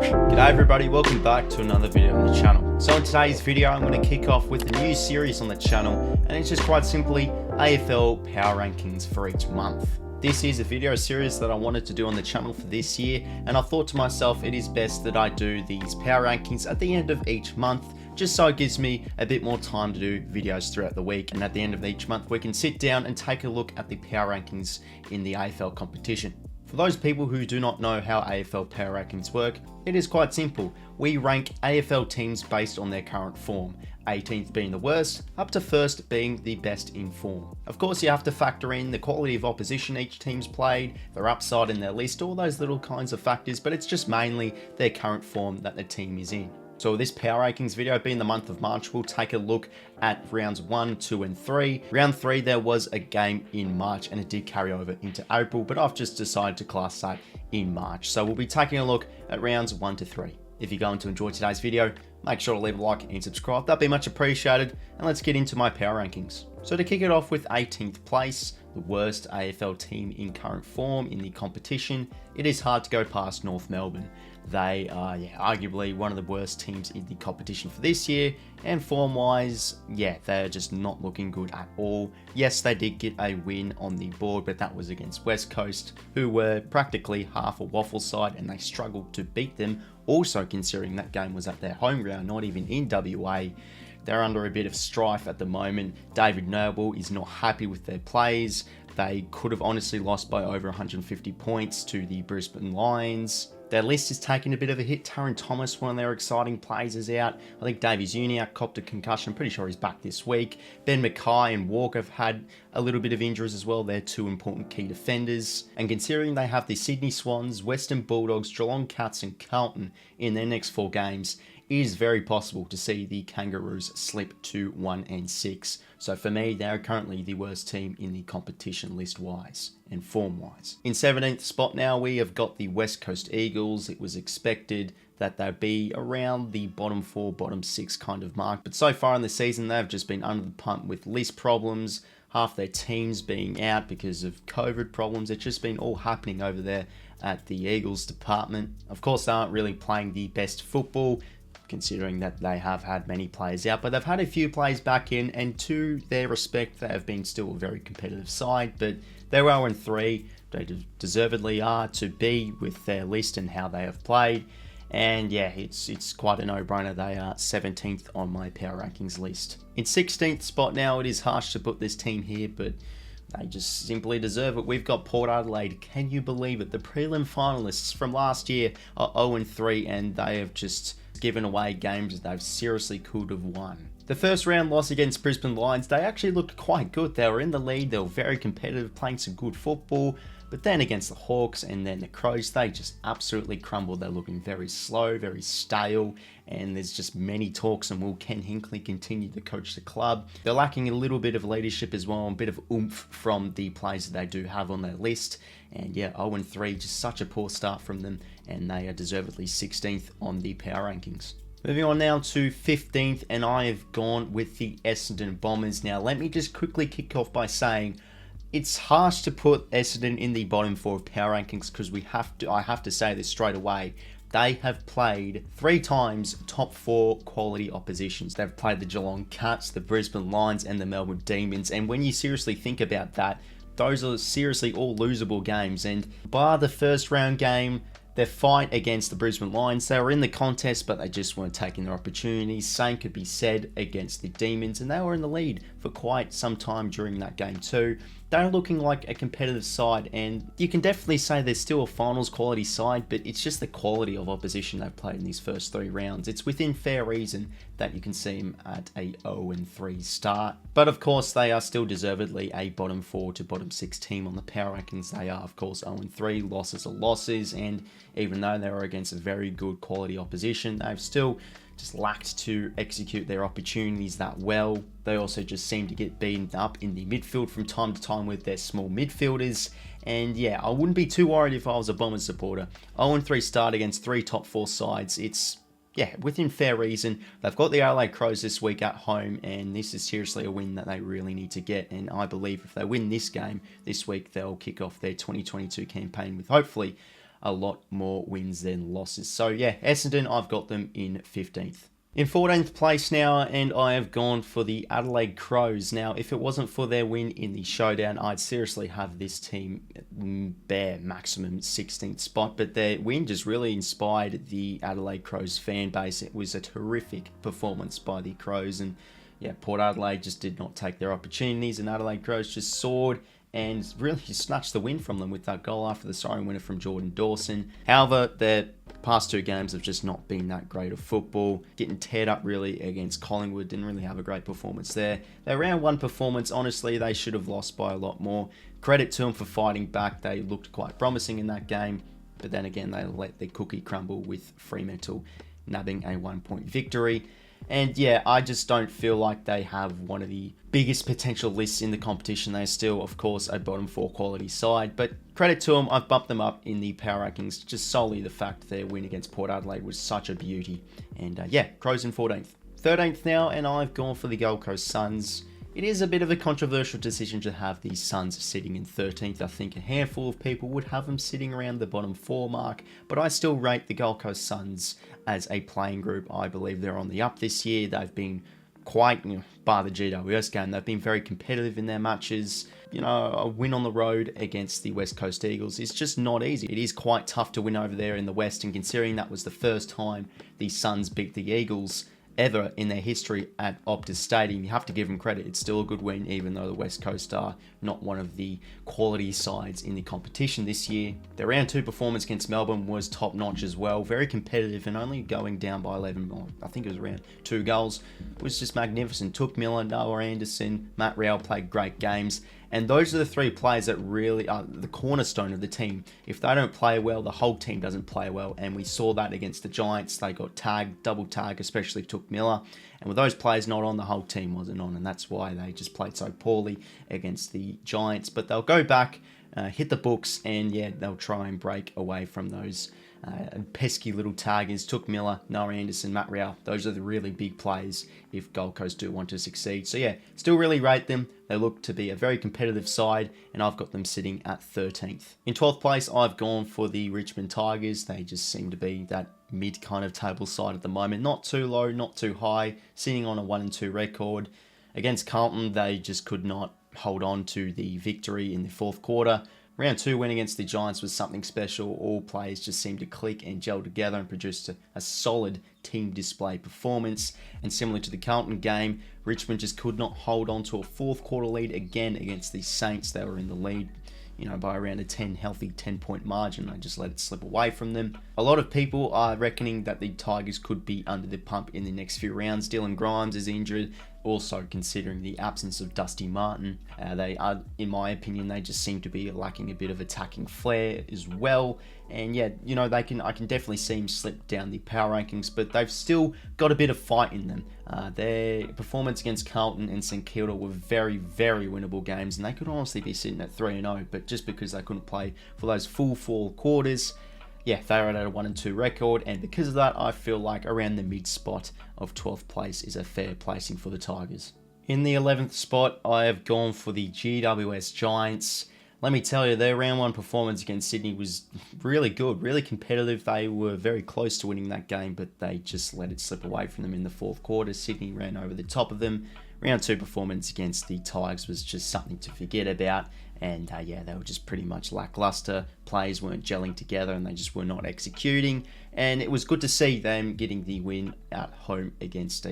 G'day everybody, welcome back to another video on the channel. So in today's video I'm going to kick off with a new series on the channel, and it's just quite simply AFL Power Rankings for each month. This is a video series that I wanted to do on the channel for this year, and I thought to myself it is best that I do these Power Rankings at the end of each month, just so it gives me a bit more time to do videos throughout the week, and at the end of each month we can sit down and take a look at the Power Rankings in the AFL competition. For those people who do not know how AFL Power Rankings work, it is quite simple. We rank AFL teams based on their current form, 18th being the worst, up to 1st being the best in form. Of course, you have to factor in the quality of opposition each team's played, their upside in their list, all those little kinds of factors, but it's just mainly their current form that the team is in. So this Power Rankings video, being the month of March, we'll take a look at rounds 1, 2 and 3. Round 3 there was a game in March and it did carry over into April, but I've just decided to class that in March. So we'll be taking a look at rounds 1 to 3. If you're going to enjoy today's video, make sure to leave a like and subscribe, that'd be much appreciated, and let's get into my Power Rankings. So to kick it off with 18th place, the worst AFL team in current form in the competition, it is hard to go past North Melbourne. They are arguably one of the worst teams in the competition for this year, and form-wise, they're just not looking good at all. Yes, they did get a win on the board, but that was against West Coast, who were practically half a waffle side, and they struggled to beat them. Also, considering that game was at their home ground, not even in WA. They're under a bit of strife at the moment. David Noble is not happy with their plays. They could have honestly lost by over 150 points to the Brisbane Lions. Their list is taking a bit of a hit. Taron Thomas, one of their exciting plays, is out. I think Davies Uniacke copped a concussion. I'm pretty sure he's back this week. Ben Mackay and Walker have had a little bit of injuries as well. They're two important key defenders. And considering they have the Sydney Swans, Western Bulldogs, Geelong Cats and Carlton in their next 4 games, it is very possible to see the Kangaroos slip to 1 and 6. So for me, they are currently the worst team in the competition list-wise and form-wise. In 17th spot now, we have got the West Coast Eagles. It was expected that they'd be around the bottom 4, bottom 6 kind of mark. But so far in the season, they've just been under the pump with list problems, half their teams being out because of COVID problems. It's just been all happening over there at the Eagles department. Of course, they aren't really playing the best football, considering that they have had many players out, but they've had a few players back in, and to their respect, they have been still a very competitive side, but they're 0-3. They deservedly are to be with their list and how they have played, and it's quite a no-brainer. They are 17th on my Power Rankings list. In 16th spot now, it is harsh to put this team here, but they just simply deserve it. We've got Port Adelaide. Can you believe it? The prelim finalists from last year are 0-3, and they have just given away games that they've seriously could have won. The first round loss against Brisbane Lions, they actually looked quite good. They were in the lead, they were very competitive, playing some good football, but then against the Hawks and then the Crows, they just absolutely crumbled. They're looking very slow, very stale, and there's just many talks and will Ken Hinkley continue to coach the club. They're lacking a little bit of leadership as well, a bit of oomph from the players that they do have on their list. And 0-3, just such a poor start from them, and they are deservedly 16th on the Power Rankings. Moving on now to 15th, and I have gone with the Essendon Bombers. Now, let me just quickly kick off by saying it's harsh to put Essendon in the bottom 4 of Power Rankings because I have to say this straight away. They have played 3 times top 4 quality oppositions. They've played the Geelong Cats, the Brisbane Lions, and the Melbourne Demons. And when you seriously think about that, those are seriously all losable games. And bar the first round game, their fight against the Brisbane Lions, they were in the contest, but they just weren't taking their opportunities. Same could be said against the Demons, and they were in the lead for quite some time during that game too. They're looking like a competitive side, and you can definitely say they're still a finals quality side, but it's just the quality of opposition they've played in these first 3 rounds. It's within fair reason that you can see them at a 0-3 start. But of course, they are still deservedly a bottom 4 to bottom 6 team on the Power Rankings. They are, of course, 0-3. Losses are losses, and even though they were against a very good quality opposition, they've still just lacked to execute their opportunities that well. They also just seem to get beaten up in the midfield from time to time with their small midfielders. And I wouldn't be too worried if I was a Bombers supporter. 0-3 start against 3 top 4 sides. It's within fair reason. They've got the Adelaide Crows this week at home, and this is seriously a win that they really need to get. And I believe if they win this game this week, they'll kick off their 2022 campaign with hopefully a lot more wins than losses. So yeah, Essendon, I've got them in 15th. In 14th place now, and I have gone for the Adelaide Crows. Now, if it wasn't for their win in the showdown, I'd seriously have this team bare maximum 16th spot, but their win just really inspired the Adelaide Crows fan base. It was a terrific performance by the Crows, and yeah, Port Adelaide just did not take their opportunities, and Adelaide Crows just soared and really snatched the win from them with that goal after the siren winner from Jordan Dawson. However, their past two games have just not been that great of football. Getting teared up really against Collingwood, didn't really have a great performance there. Their round one performance, honestly, they should have lost by a lot more. Credit to them for fighting back. They looked quite promising in that game, but then again, they let their cookie crumble with Fremantle nabbing a 1-point victory. And yeah, I just don't feel like they have one of the biggest potential lists in the competition. They're still, of course, a bottom four quality side, but credit to them, I've bumped them up in the power rankings, just solely the fact their win against Port Adelaide was such a beauty. And yeah, Crows in 14th. 13th now, and I've gone for the Gold Coast Suns. It is a bit of a controversial decision to have the Suns sitting in 13th. I think a handful of people would have them sitting around the bottom four mark, but I still rate the Gold Coast Suns as a playing group. I believe they're on the up this year. They've been quite, bar the GWS game, they've been very competitive in their matches. A win on the road against the West Coast Eagles is just not easy. It is quite tough to win over there in the West, and considering that was the first time the Suns beat the Eagles ever in their history at Optus Stadium, you have to give them credit. It's still a good win, even though the West Coast are not one of the quality sides in the competition this year. Their round two performance against Melbourne was top notch as well, very competitive, and only going down by 11, or I think it was around 2 goals, was just magnificent. Touk Miller, Noah Anderson, Matt Rowell played great games, and those are the three players that really are the cornerstone of the team. If they don't play well, the whole team doesn't play well, and we saw that against the Giants. They got tagged, double tagged, especially Touk Miller, and with those players not on, the whole team wasn't on, and that's why they just played so poorly against the Giants. But they'll go back, hit the books, and yeah, they'll try and break away from those pesky little taggers. Touk Miller, Noah Anderson, Matt Rowell, those are the really big players if Gold Coast do want to succeed. So yeah, still really rate them. They look to be a very competitive side, and I've got them sitting at 13th. In 12th place, I've gone for the Richmond Tigers. They just seem to be that mid kind of table side at the moment. Not too low, not too high, sitting on a 1-2 record. Against Carlton, they just could not hold on to the victory in the fourth quarter. Round 2 win against the Giants was something special. All players just seemed to click and gel together and produced a solid team display performance. And similar to the Carlton game, Richmond just could not hold on to a fourth quarter lead again against the Saints. They were in the lead, by around a healthy 10-point margin. I just let it slip away from them. A lot of people are reckoning that the Tigers could be under the pump in the next few rounds. Dylan Grimes is injured. Also, considering the absence of Dusty Martin, they are, in my opinion, they just seem to be lacking a bit of attacking flair as well. And yeah, I can definitely see them slip down the power rankings, but they've still got a bit of fight in them. Their performance against Carlton and St Kilda were very, very winnable games, and they could honestly be sitting at 3-0, but just because they couldn't play for those full 4 quarters, yeah, they are at a 1-2 record, and because of that, I feel like around the mid spot of 12th place is a fair placing for the Tigers. In the 11th spot, I have gone for the GWS Giants. Let me tell you, their round 1 performance against Sydney was really good, really competitive. They were very close to winning that game, but they just let it slip away from them in the fourth quarter. Sydney ran over the top of them. Round 2 performance against the Tigers was just something to forget about. And yeah, they were just pretty much lackluster. Players weren't gelling together, and they just were not executing. And it was good to see them getting the win at home against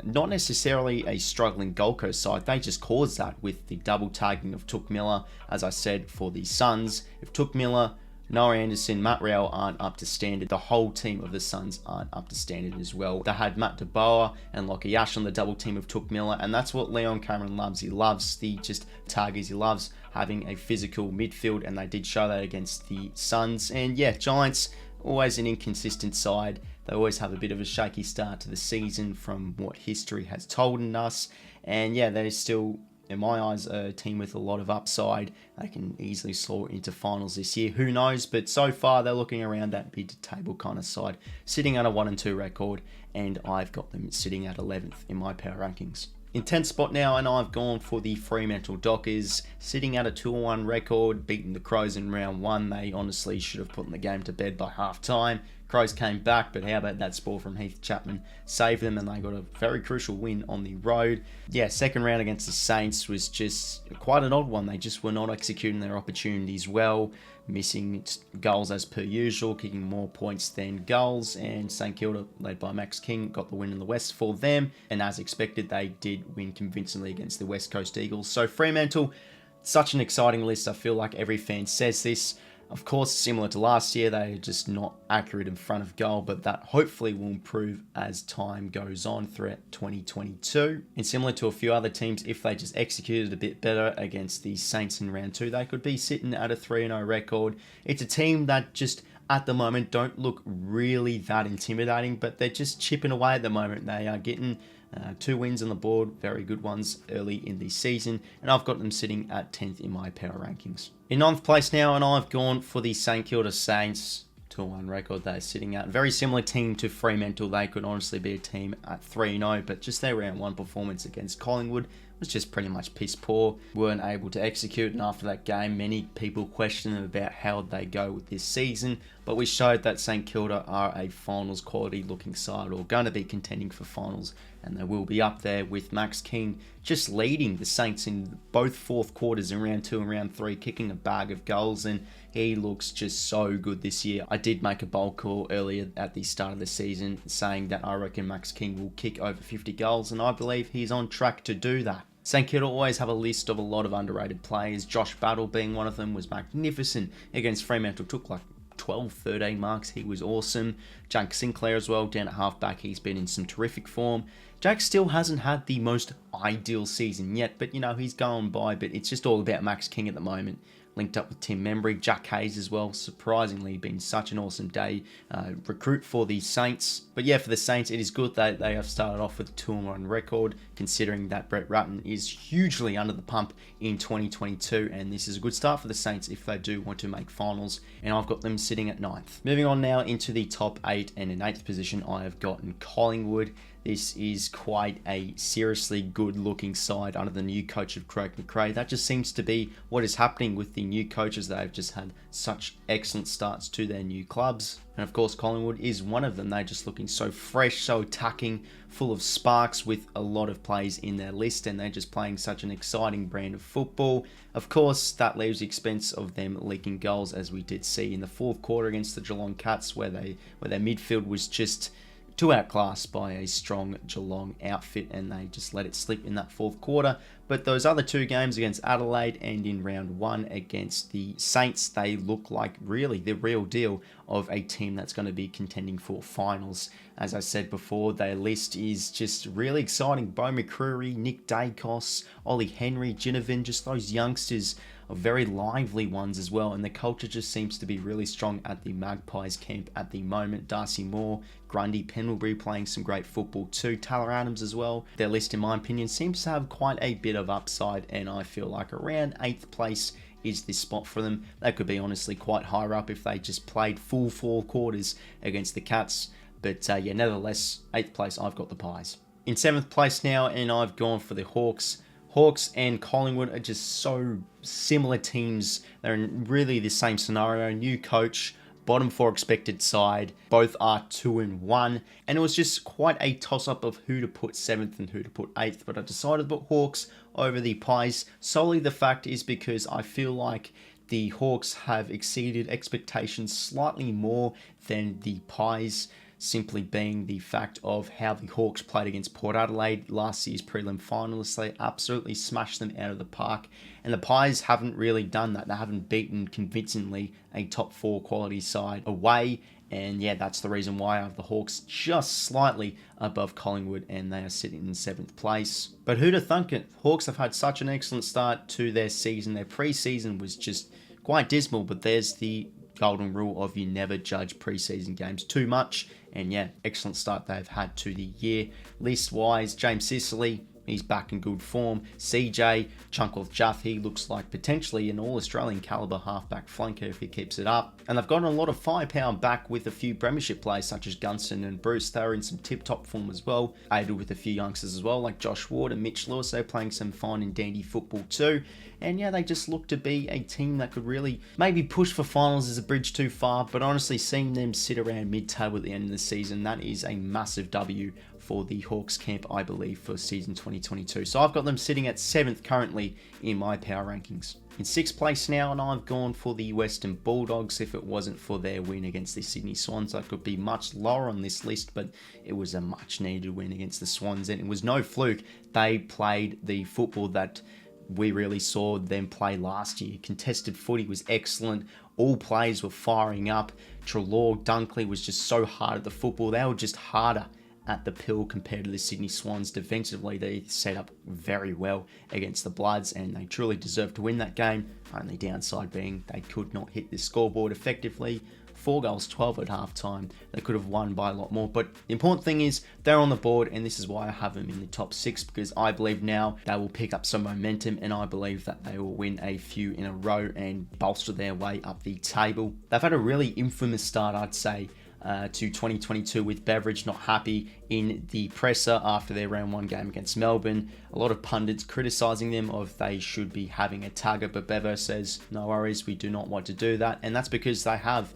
not necessarily a struggling Gold Coast side. They just caused that with the double tagging of Touk Miller. As I said, for the Suns, if Touk Miller, Noah Anderson, Matt Rowell aren't up to standard, the whole team of the Suns aren't up to standard as well. They had Matt DeBoer and Lockie Ash on the double team of Touk Miller, and that's what Leon Cameron loves. He loves the just targets. He loves having a physical midfield, and they did show that against the Suns. And yeah, Giants, always an inconsistent side. They always have a bit of a shaky start to the season from what history has told us. And yeah, they're still, in my eyes, a team with a lot of upside. They can easily soar into finals this year. Who knows? But so far, they're looking around that mid-table kind of side, sitting at a 1-2 record, and I've got them sitting at 11th in my power rankings. In 10th spot now, and I've gone for the Fremantle Dockers, sitting at a 2-1 record, beating the Crows in round 1. They honestly should have put the game to bed by half time. Crows came back, but how about that spoil from Heath Chapman saved them, and they got a very crucial win on the road. Yeah, second round against the Saints was just quite an odd one. They just were not executing their opportunities well, missing goals as per usual, kicking more points than goals, and St Kilda, led by Max King, got the win in the West for them, and as expected, they did win convincingly against the West Coast Eagles. So Fremantle, such an exciting list. I feel like every fan says this. Of course, similar to last year, they're just not accurate in front of goal, but that hopefully will improve as time goes on throughout 2022. And similar to a few other teams, if they just executed a bit better against the Saints in round 2, they could be sitting at a 3-0 record. It's a team that just, at the moment, don't look really that intimidating, but they're just chipping away at the moment. They are getting 2 wins on the board, very good ones early in the season, and I've got them sitting at 10th in my power rankings. In 9th place now, and I've gone for the St Kilda Saints, 2-1 record they're sitting at. Very similar team to Fremantle. They could honestly be a team at 3-0, but just their round 1 performance against Collingwood was just pretty much piss poor. Weren't able to execute, and after that game, many people questioned about how they go with this season, but we showed that St Kilda are a finals quality looking side, or going to be contending for finals, and they will be up there with Max King just leading the Saints in both fourth quarters in round 2 and round 3, kicking a bag of goals, and he looks just so good this year. I did make a bold call earlier at the start of the season saying that I reckon Max King will kick over 50 goals, and I believe he's on track to do that. St Kilda always have a list of a lot of underrated players. Josh Battle being one of them was magnificent against Fremantle, took like 12, 13 marks. He was awesome. Jake Sinclair as well, down at halfback. He's been in some terrific form. Jake still hasn't had the most ideal season yet, but you know, he's going by. But it's just all about Max King at the moment. Linked up with Tim Membry, Jack Hayes as well. Surprisingly, been such an awesome day. Recruit for the Saints. But yeah, for the Saints, it is good that they have started off with a 2-1 record, considering that Brett Ratten is hugely under the pump in 2022. And this is a good start for the Saints if they do want to make finals. And I've got them sitting at 9th. Moving on now into the top 8, and in 8th position, I have gotten Collingwood. This is quite a seriously good-looking side under the new coach of Craig McRae. That just seems to be what is happening with the new coaches. They've just had such excellent starts to their new clubs. And of course, Collingwood is one of them. They're just looking so fresh, so attacking, full of sparks with a lot of plays in their list, and they're just playing such an exciting brand of football. Of course, that leaves the expense of them leaking goals, as we did see in the fourth quarter against the Geelong Cats, where their midfield was just too outclassed by a strong Geelong outfit, and they just let it slip in that fourth quarter. But those other 2 games against Adelaide and in round 1 against the Saints, they look like really the real deal of a team that's going to be contending for finals. As I said before, their list is just really exciting. Beau McCreary, Nick Dacos, Ollie Henry, Ginnivan, just those youngsters are very lively ones as well, and the culture just seems to be really strong at the Magpies camp at the moment. Darcy Moore, Grundy, Pendlebury playing some great football too. Taylor Adams as well. Their list, in my opinion, seems to have quite a bit of upside, and I feel like around 8th place is this spot for them. They could be honestly quite higher up if they just played full 4 quarters against the Cats. But yeah, nevertheless, 8th place, I've got the Pies. In 7th place now, and I've gone for the Hawks. Hawks and Collingwood are just so similar teams. They're in really the same scenario. New coach, bottom 4 expected side. Both are 2-1. And it was just quite a toss-up of who to put 7th and who to put 8th. But I decided to put Hawks over the Pies. Solely the fact is because I feel like the Hawks have exceeded expectations slightly more than the Pies, simply being the fact of how the Hawks played against Port Adelaide, last year's prelim finalists. They absolutely smashed them out of the park, and the Pies haven't really done that. They haven't beaten convincingly a top 4 quality side away, and yeah, that's the reason why I have the Hawks just slightly above Collingwood, and they are sitting in 7th place. But who'd have thunk it? Hawks have had such an excellent start to their season. Their pre-season was just quite dismal, but there's the golden rule of you never judge pre-season games too much. And yeah, excellent start they've had to the year. List-wise, James Sicily, he's back in good form. CJ, Chunkworth Juff, he looks like potentially an all-Australian caliber halfback flanker if he keeps it up. And they've gotten a lot of firepower back with a few premiership players such as Gunston and Bruce. They're in some tip-top form as well, aided with a few youngsters as well, like Josh Ward and Mitch Lewis. They're playing some fine and dandy football too. And yeah, they just look to be a team that could really maybe push for finals as a bridge too far, but honestly, seeing them sit around mid-table at the end of the season, that is a massive W for the Hawks camp, I believe, for season 2022. So I've got them sitting at 7th currently in my power rankings. In 6th place now, and I've gone for the Western Bulldogs. If it wasn't for their win against the Sydney Swans, I could be much lower on this list, but it was a much needed win against the Swans, and it was no fluke. They played the football that we really saw them play last year. Contested footy was excellent. All players were firing up. Treloar, Dunkley was just so hard at the football. They were just harder at the pill compared to the Sydney Swans. Defensively, they set up very well against the Bloods, and they truly deserved to win that game. Only downside being they could not hit the scoreboard effectively. 4 goals, 12 at halftime. They could have won by a lot more. But the important thing is they're on the board, and this is why I have them in the top 6, because I believe now they will pick up some momentum, and I believe that they will win a few in a row and bolster their way up the table. They've had a really infamous start, I'd say, to 2022 with Beveridge not happy in the presser after their round 1 game against Melbourne. A lot of pundits criticising them of they should be having a target, but Bevo says, no worries, we do not want to do that. And that's because they have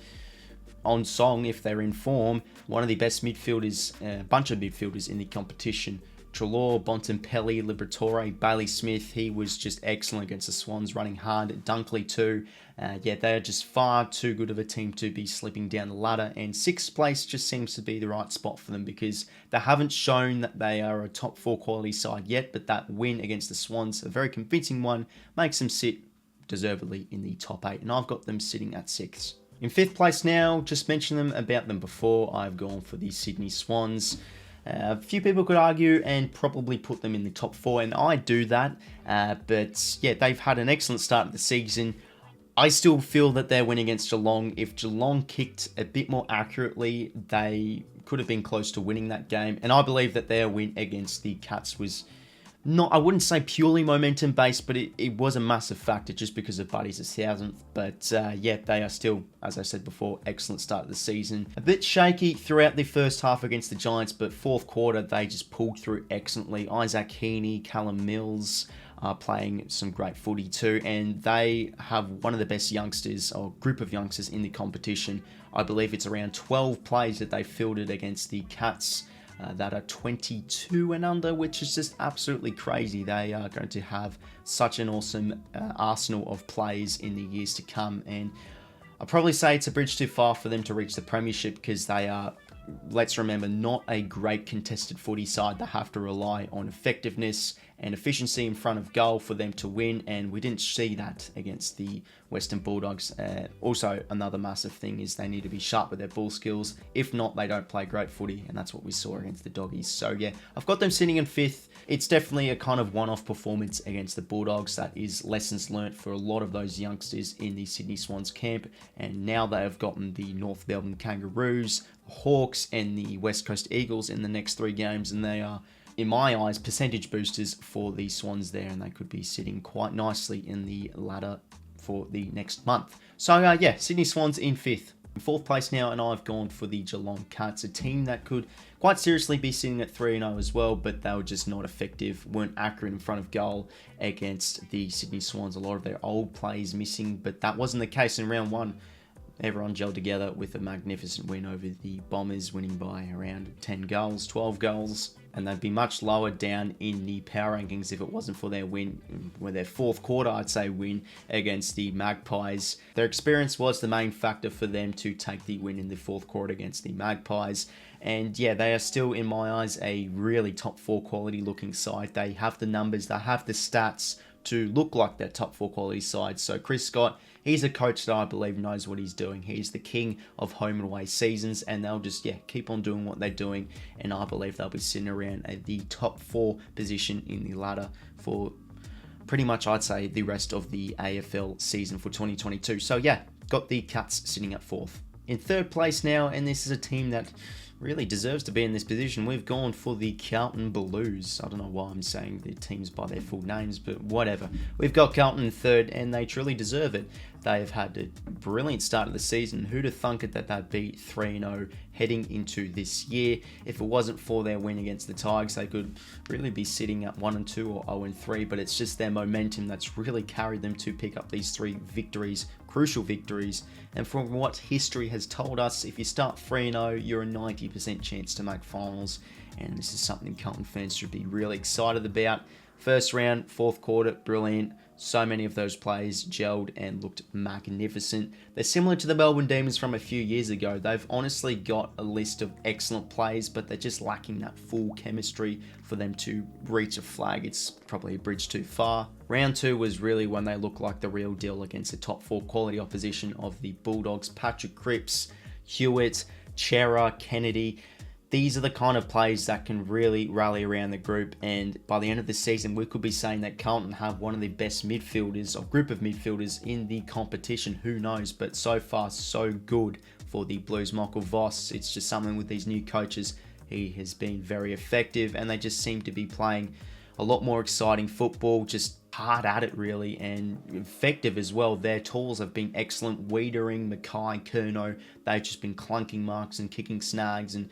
on song, if they're in form, one of the best midfielders, a bunch of midfielders in the competition. Treloar, Bontempelli, Liberatore, Bailey Smith, he was just excellent against the Swans, running hard. Dunkley too. Yeah, they're just far too good of a team to be slipping down the ladder, and 6th place just seems to be the right spot for them because they haven't shown that they are a top 4 quality side yet, but that win against the Swans, a very convincing one, makes them sit deservedly in the top 8, and I've got them sitting at 6th. In 5th place now, just mentioned about them before, I've gone for the Sydney Swans. A few people could argue and probably put them in the top 4, and I do that. But yeah, they've had an excellent start of the season. I still feel that their win against Geelong, if Geelong kicked a bit more accurately, they could have been close to winning that game. And I believe that their win against the Cats was not, I wouldn't say purely momentum based, but it was a massive factor just because of Buddy's 1000th. But yeah, they are still, as I said before, excellent start of the season. A bit shaky throughout the first half against the Giants, but 4th quarter, they just pulled through excellently. Isaac Heaney, Callum Mills are playing some great footy too, and they have one of the best youngsters, or group of youngsters in the competition. I believe it's around 12 plays that they fielded against the Cats that are 22 and under, which is just absolutely crazy. They are going to have such an awesome arsenal of players in the years to come, and I'll probably say it's a bridge too far for them to reach the premiership because they are, let's remember, not a great contested footy side. They have to rely on effectiveness and efficiency in front of goal for them to win, and we didn't see that against the Western Bulldogs. Also, another massive thing is they need to be sharp with their ball skills. If not, they don't play great footy, and that's what we saw against the Doggies. So yeah, I've got them sitting in 5th. It's definitely a kind of one-off performance against the Bulldogs. That is lessons learnt for a lot of those youngsters in the Sydney Swans camp, and now they have gotten the North Melbourne Kangaroos, Hawks, and the West Coast Eagles in the next 3 games, and they are, in my eyes, percentage boosters for the Swans there, and they could be sitting quite nicely in the ladder for the next month. So yeah, Sydney Swans in 5th. In 4th place now, and I've gone for the Geelong Cats, a team that could quite seriously be sitting at 3-0 as well, but they were just not effective, weren't accurate in front of goal against the Sydney Swans. A lot of their old plays missing, but that wasn't the case in round 1. Everyone gelled together with a magnificent win over the Bombers, winning by around 10 goals, 12 goals. And they'd be much lower down in the power rankings if it wasn't for their win, with their 4th quarter, I'd say, win against the Magpies. Their experience was the main factor for them to take the win in the 4th quarter against the Magpies. And yeah, they are still, in my eyes, a really top 4 quality looking side. They have the numbers, they have the stats to look like their top 4 quality side. So Chris Scott, he's a coach that I believe knows what he's doing. He's the king of home and away seasons, and they'll just, yeah, keep on doing what they're doing. And I believe they'll be sitting around at the top 4 position in the ladder for pretty much, I'd say, the rest of the AFL season for 2022. So yeah, got the Cats sitting at 4th. In 3rd place now, and this is a team that really deserves to be in this position. We've gone for the Carlton Blues. I don't know why I'm saying the teams by their full names, but whatever. We've got Carlton in third, and they truly deserve it. They've had a brilliant start of the season. Who'd have thunk it that they'd be 3-0 heading into this year? If it wasn't for their win against the Tigers, they could really be sitting at 1-2 or 0-3, but it's just their momentum that's really carried them to pick up these 3 victories, crucial victories. And from what history has told us, if you start 3-0, you're a 90% chance to make finals, and this is something Carlton fans should be really excited about. First round, fourth quarter, brilliant. So many of those players gelled and looked magnificent. They're similar to the Melbourne Demons from a few years ago. They've honestly got a list of excellent players, but they're just lacking that full chemistry for them to reach a flag. It's probably a bridge too far. Round 2 was really when they looked like the real deal against the top 4 quality opposition of the Bulldogs. Patrick Cripps, Hewitt, Chera, Kennedy. These are the kind of players that can really rally around the group, and by the end of the season, we could be saying that Carlton have one of the best midfielders, or group of midfielders in the competition. Who knows? But so far, so good for the Blues. Michael Voss, it's just something with these new coaches. He has been very effective, and they just seem to be playing a lot more exciting football, just hard at it really, and effective as well. Their tools have been excellent. Wiedering, Mackay, Curnow, they've just been clunking marks and kicking snags and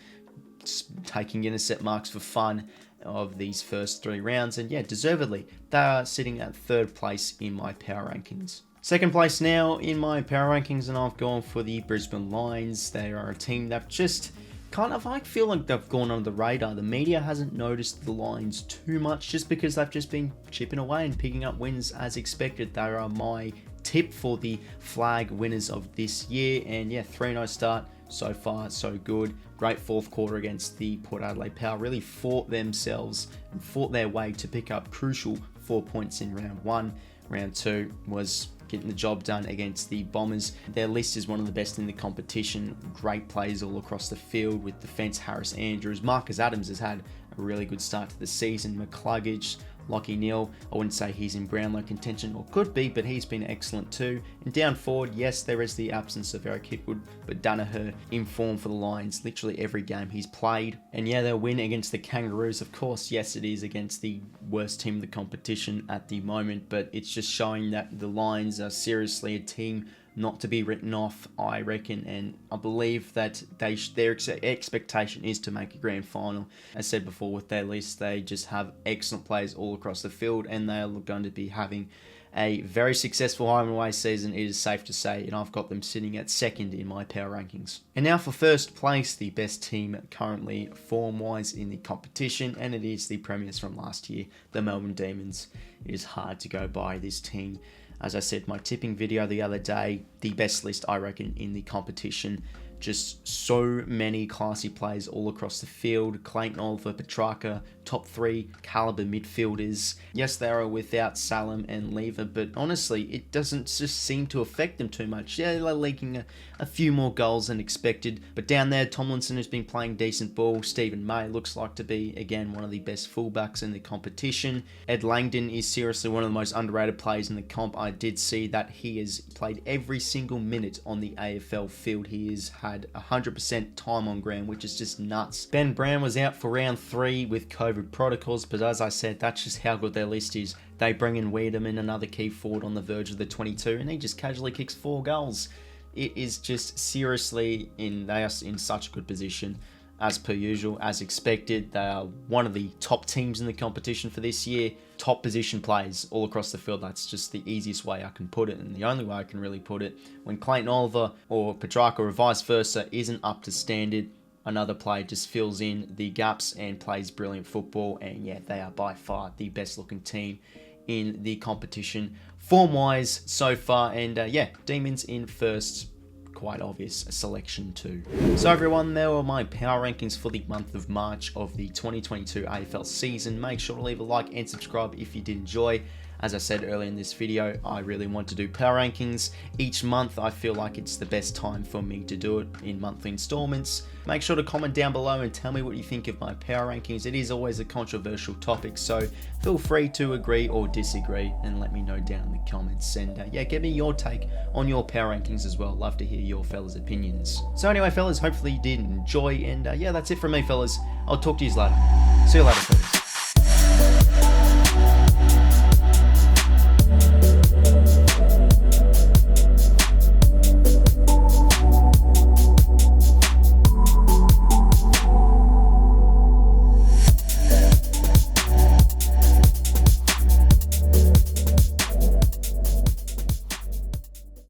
taking intercept marks for fun of these first 3 rounds, and yeah, deservedly, they are sitting at 3rd place in my power rankings. Second place now in my power rankings, and I've gone for the Brisbane Lions. They are a team that just kind of, I feel like they've gone under the radar. The media hasn't noticed the Lions too much just because they've just been chipping away and picking up wins as expected. They are my tip for the flag winners of this year, and yeah, 3-0 start. So far, so good. Great fourth quarter against the Port Adelaide Power. Really fought themselves and fought their way to pick up crucial 4 points in round 1. Round 2 was getting the job done against the Bombers. Their list is one of the best in the competition. Great players all across the field with defence. Harris Andrews. Marcus Adams has had a really good start to the season. McCluggage, Lockie Neal, I wouldn't say he's in Brownlow contention, or could be, but he's been excellent too. And down forward, yes, there is the absence of Eric Hipwood, but Danaher in form for the Lions literally every game he's played. And yeah, they'll win against the Kangaroos, of course. Yes, it is against the worst team in the competition at the moment, but it's just showing that the Lions are seriously a team not to be written off, I reckon, and I believe that their expectation is to make a grand final. As said before, with their list, they just have excellent players all across the field, and they are going to be having a very successful home and away season, it is safe to say, and I've got them sitting at 2nd in my power rankings. And now for first place, the best team currently form-wise in the competition, and it is the premiers from last year, the Melbourne Demons. It is hard to go by this team. As I said, my tipping video the other day, the best list, I reckon, in the competition. Just so many classy players all across the field. Clayton Oliver, Petrarca, top 3 caliber midfielders. Yes, they are without Salem and Lever, but honestly, it doesn't just seem to affect them too much. Yeah, they're leaking a few more goals than expected, but down there, Tomlinson has been playing decent ball. Stephen May looks like to be, again, one of the best fullbacks in the competition. Ed Langdon is seriously one of the most underrated players in the comp. I did see that he has played every single minute on the AFL field. He has had 100% time on ground, which is just nuts. Ben Brown was out for round 3 with COVID protocols, but as I said, that's just how good their list is. They bring in Wiedemann, another key forward on the verge of the 22, and he just casually kicks 4 goals. It is just seriously, they are in such a good position. As per usual, as expected, they are one of the top teams in the competition for this year. Top position players all across the field. That's just the easiest way I can put it, and the only way I can really put it. When Clayton Oliver or Petrarca or vice versa isn't up to standard, another player just fills in the gaps and plays brilliant football. And yeah, they are by far the best looking team in the competition form-wise so far. And yeah, Demons in first. Quite obvious selection too. So everyone, there were my power rankings for the month of March of the 2022 AFL season. Make sure to leave a like and subscribe if you did enjoy. As I said earlier in this video, I really want to do power rankings each month. I feel like it's the best time for me to do it in monthly installments. Make sure to comment down below and tell me what you think of my power rankings. It is always a controversial topic, so feel free to agree or disagree and let me know down in the comments. And yeah, give me your take on your power rankings as well. Love to hear your fellas' opinions. So anyway, fellas, hopefully you did enjoy, and yeah, that's it from me, fellas. I'll talk to you later. See you later, fellas.